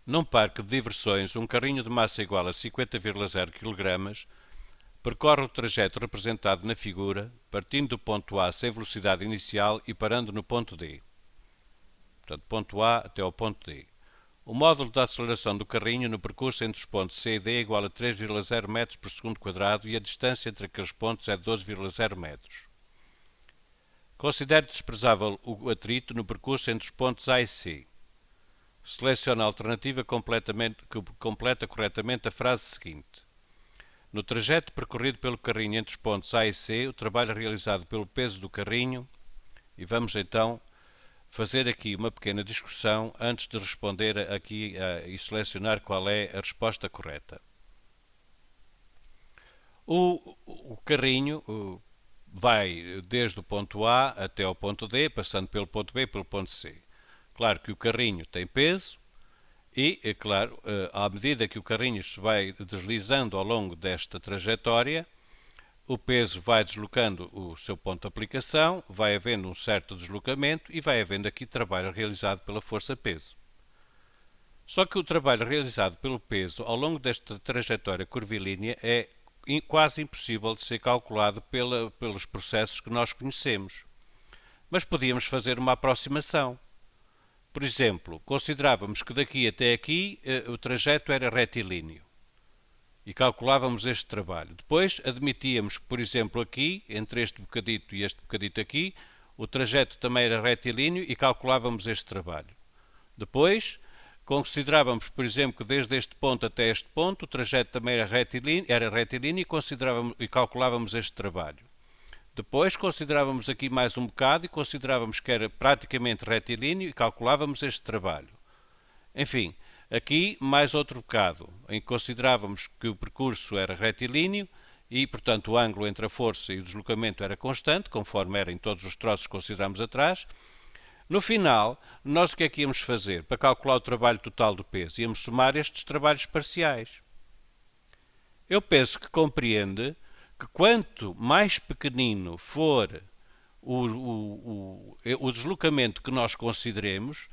Num parque de diversões, um carrinho de massa igual a 50,0 kg percorre o trajeto representado na figura, partindo do ponto A sem velocidade inicial e parando no ponto D. Portanto, ponto A até ao ponto D. O módulo da aceleração do carrinho no percurso entre os pontos C e D é igual a 3,0 metros por segundo quadrado e a distância entre aqueles pontos é de 12,0 metros. Considere desprezável o atrito no percurso entre os pontos A e C. Selecione a alternativa que completa corretamente a frase seguinte. No trajeto percorrido pelo carrinho entre os pontos A e C, o trabalho realizado pelo peso do carrinho, e vamos então fazer aqui uma pequena discussão antes de responder aqui e selecionar qual é a resposta correta. O carrinho vai desde o ponto A até ao ponto D, passando pelo ponto B e pelo ponto C. Claro que o carrinho tem peso e, é claro, à medida que o carrinho se vai deslizando ao longo desta trajetória, o peso vai deslocando o seu ponto de aplicação, vai havendo um certo deslocamento e vai havendo aqui trabalho realizado pela força-peso. Só que o trabalho realizado pelo peso ao longo desta trajetória curvilínea é quase impossível de ser calculado pelos processos que nós conhecemos. Mas podíamos fazer uma aproximação. Por exemplo, considerávamos que daqui até aqui o trajeto era retilíneo e calculávamos este trabalho. Depois admitíamos que, por exemplo, aqui, entre este bocadito e este bocadito aqui, o trajeto também era retilíneo e calculávamos este trabalho. Depois considerávamos, por exemplo, que desde este ponto até este ponto o trajeto também era retilíneo e calculávamos este trabalho. Depois considerávamos aqui mais um bocado e considerávamos que era praticamente retilíneo e calculávamos este trabalho. Enfim, aqui mais outro bocado, em que considerávamos que o percurso era retilíneo e, portanto, o ângulo entre a força e o deslocamento era constante, conforme era em todos os troços que considerámos atrás. No final, nós o que é que íamos fazer? Para calcular o trabalho total do peso, íamos somar estes trabalhos parciais. Eu penso que compreende que quanto mais pequenino for o deslocamento que nós consideremos,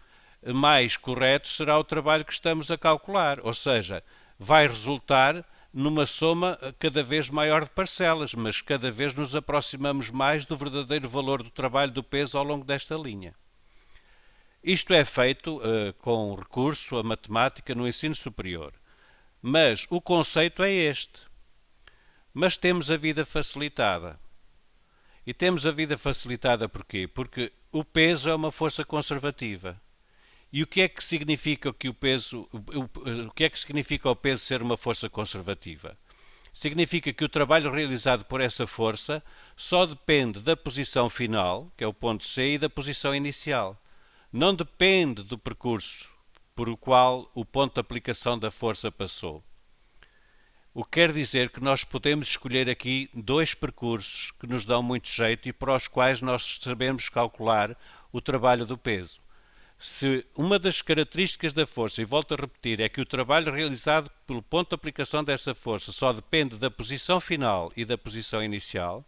mais correto será o trabalho que estamos a calcular. Ou seja, vai resultar numa soma cada vez maior de parcelas, mas cada vez nos aproximamos mais do verdadeiro valor do trabalho do peso ao longo desta linha. Isto é feito com recurso à matemática no ensino superior. Mas o conceito é este. Mas temos a vida facilitada. E temos a vida facilitada porquê? Porque o peso é uma força conservativa. E o que é que significa que o que é que significa o peso ser uma força conservativa? Significa que o trabalho realizado por essa força só depende da posição final, que é o ponto C, e da posição inicial. Não depende do percurso por o qual o ponto de aplicação da força passou. O que quer dizer que nós podemos escolher aqui dois percursos que nos dão muito jeito e para os quais nós sabemos calcular o trabalho do peso. Se uma das características da força, e volto a repetir, é que o trabalho realizado pelo ponto de aplicação dessa força só depende da posição final e da posição inicial,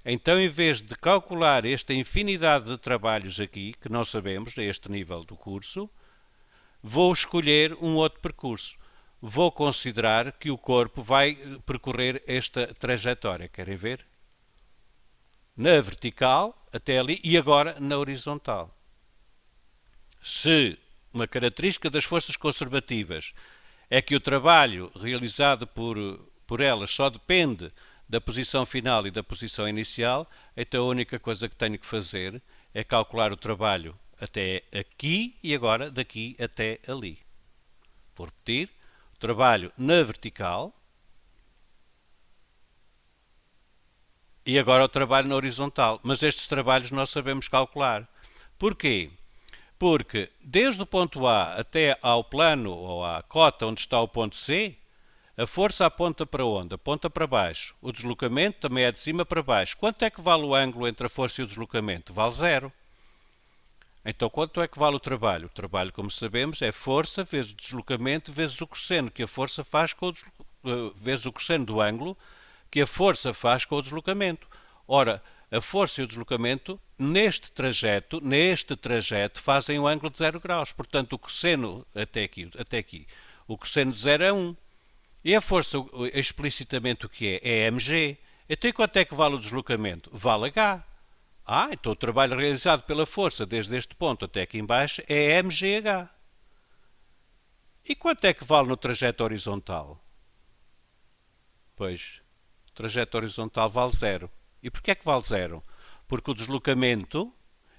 então em vez de calcular esta infinidade de trabalhos aqui, que não sabemos a este nível do curso, vou escolher um outro percurso. Vou considerar que o corpo vai percorrer esta trajetória. Querem ver? Na vertical, até ali, e agora na horizontal. Se uma característica das forças conservativas é que o trabalho realizado por elas só depende da posição final e da posição inicial, então a única coisa que tenho que fazer é calcular o trabalho até aqui e agora daqui até ali. Vou repetir. Trabalho na vertical e agora o trabalho na horizontal. Mas estes trabalhos nós sabemos calcular. Porquê? Porque desde o ponto A até ao plano ou à cota onde está o ponto C, a força aponta para onde? Aponta para baixo. O deslocamento também é de cima para baixo. Quanto é que vale o ângulo entre a força e o deslocamento? Vale zero. Então, quanto é que vale o trabalho? O trabalho, como sabemos, é força vezes deslocamento vezes o cosseno que a força faz com vezes o cosseno do ângulo que a força faz com o deslocamento. Ora, a força e o deslocamento neste trajeto fazem um ângulo de 0 graus. Portanto, o cosseno até aqui, o cosseno de 0 é 1. E a força, explicitamente o que é? É mg. Então, e quanto é que vale o deslocamento? Vale h. Então o trabalho realizado pela força desde este ponto até aqui embaixo é mgh. E quanto é que vale no trajeto horizontal? Pois, o trajeto horizontal vale 0. E porquê é que vale 0? Porque o deslocamento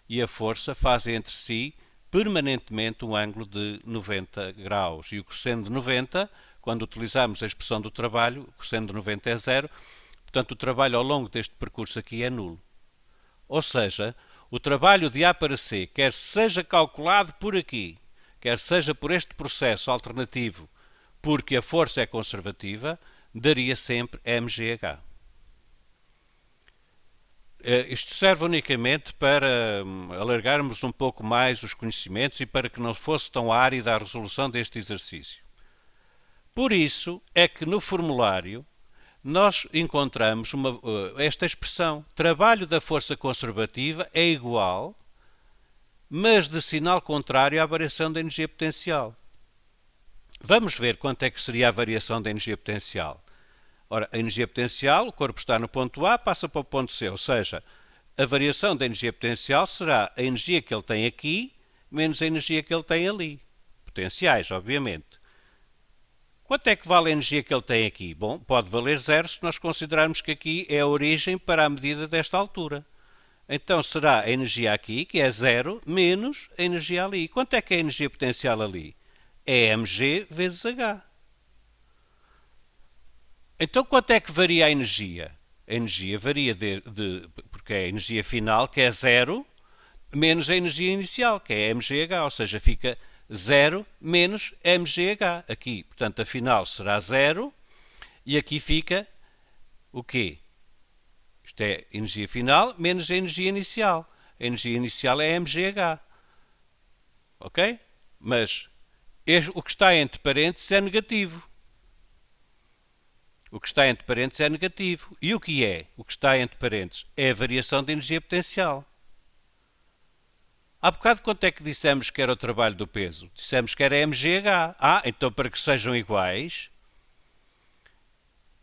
e a força fazem entre si permanentemente um ângulo de 90 graus. E o cosseno de 90, quando utilizamos a expressão do trabalho, o cosseno de 90 é 0, portanto o trabalho ao longo deste percurso aqui é nulo. Ou seja, o trabalho de A para C, quer seja calculado por aqui, quer seja por este processo alternativo, porque a força é conservativa, daria sempre mgh. Isto serve unicamente para alargarmos um pouco mais os conhecimentos e para que não fosse tão árida a resolução deste exercício. Por isso é que no formulário nós encontramos esta expressão: trabalho da força conservativa é igual, mas de sinal contrário à variação da energia potencial. Vamos ver quanto é que seria a variação da energia potencial. Ora, a energia potencial, o corpo está no ponto A, passa para o ponto C, ou seja, a variação da energia potencial será a energia que ele tem aqui menos a energia que ele tem ali. Potenciais, obviamente. Quanto é que vale a energia que ele tem aqui? Bom, pode valer 0 se nós considerarmos que aqui é a origem para a medida desta altura. Então será a energia aqui, que é 0, menos a energia ali. Quanto é que é a energia potencial ali? É mg vezes h. Então quanto é que varia a energia? A energia varia porque é a energia final, que é 0, menos a energia inicial, que é mgh, ou seja, fica 0 menos mgh. Aqui, portanto, a final será 0 e aqui fica o quê? Isto é energia final menos a energia inicial. A energia inicial é mgh. Ok? Mas o que está entre parênteses é negativo. O que está entre parênteses é negativo. E o que é? O que está entre parênteses é a variação de energia potencial. Há bocado quanto é que dissemos que era o trabalho do peso? Dissemos que era mgh. Então para que sejam iguais,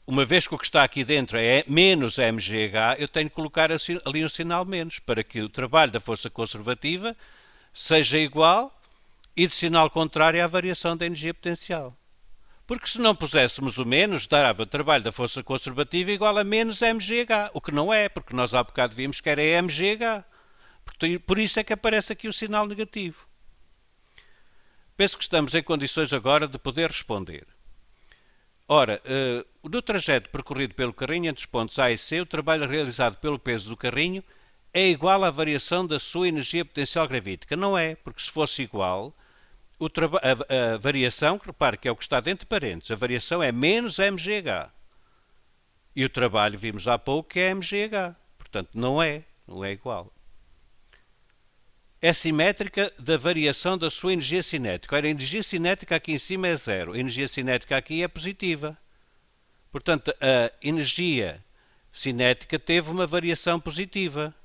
uma vez que o que está aqui dentro é menos mgh, eu tenho que colocar ali um sinal menos, para que o trabalho da força conservativa seja igual e de sinal contrário à variação da energia potencial. Porque se não puséssemos o menos, dava o trabalho da força conservativa igual a menos mgh, o que não é, porque nós há bocado vimos que era mgh. Por isso é que aparece aqui o sinal negativo. Penso que estamos em condições agora de poder responder. Ora, no trajeto percorrido pelo carrinho entre os pontos A e C, o trabalho realizado pelo peso do carrinho é igual à variação da sua energia potencial gravítica. Não é, porque se fosse igual, a variação, repare que é o que está dentro de parênteses, a variação é menos mgh. E o trabalho, vimos há pouco, que é mgh. Portanto, não é igual. É simétrica da variação da sua energia cinética. Ora, a energia cinética aqui em cima é 0. A energia cinética aqui é positiva. Portanto, a energia cinética teve uma variação positiva.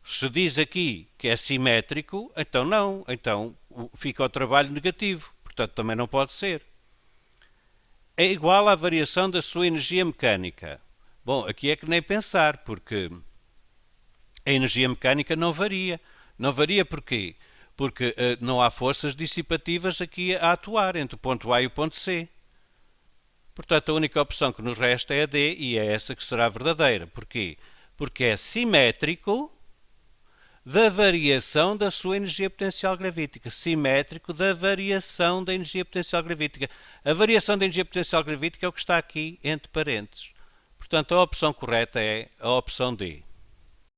Se diz aqui que é simétrico, então não. Então fica o trabalho negativo. Portanto, também não pode ser. É igual à variação da sua energia mecânica. Bom, aqui é que nem pensar, porque a energia mecânica não varia. Não varia porquê? Porque não há forças dissipativas aqui a atuar entre o ponto A e o ponto C. Portanto, a única opção que nos resta é a D e é essa que será verdadeira. Porquê? Porque é simétrico da variação da sua energia potencial gravítica. Simétrico da variação da energia potencial gravítica. A variação da energia potencial gravítica é o que está aqui entre parênteses. Portanto, a opção correta é a opção D.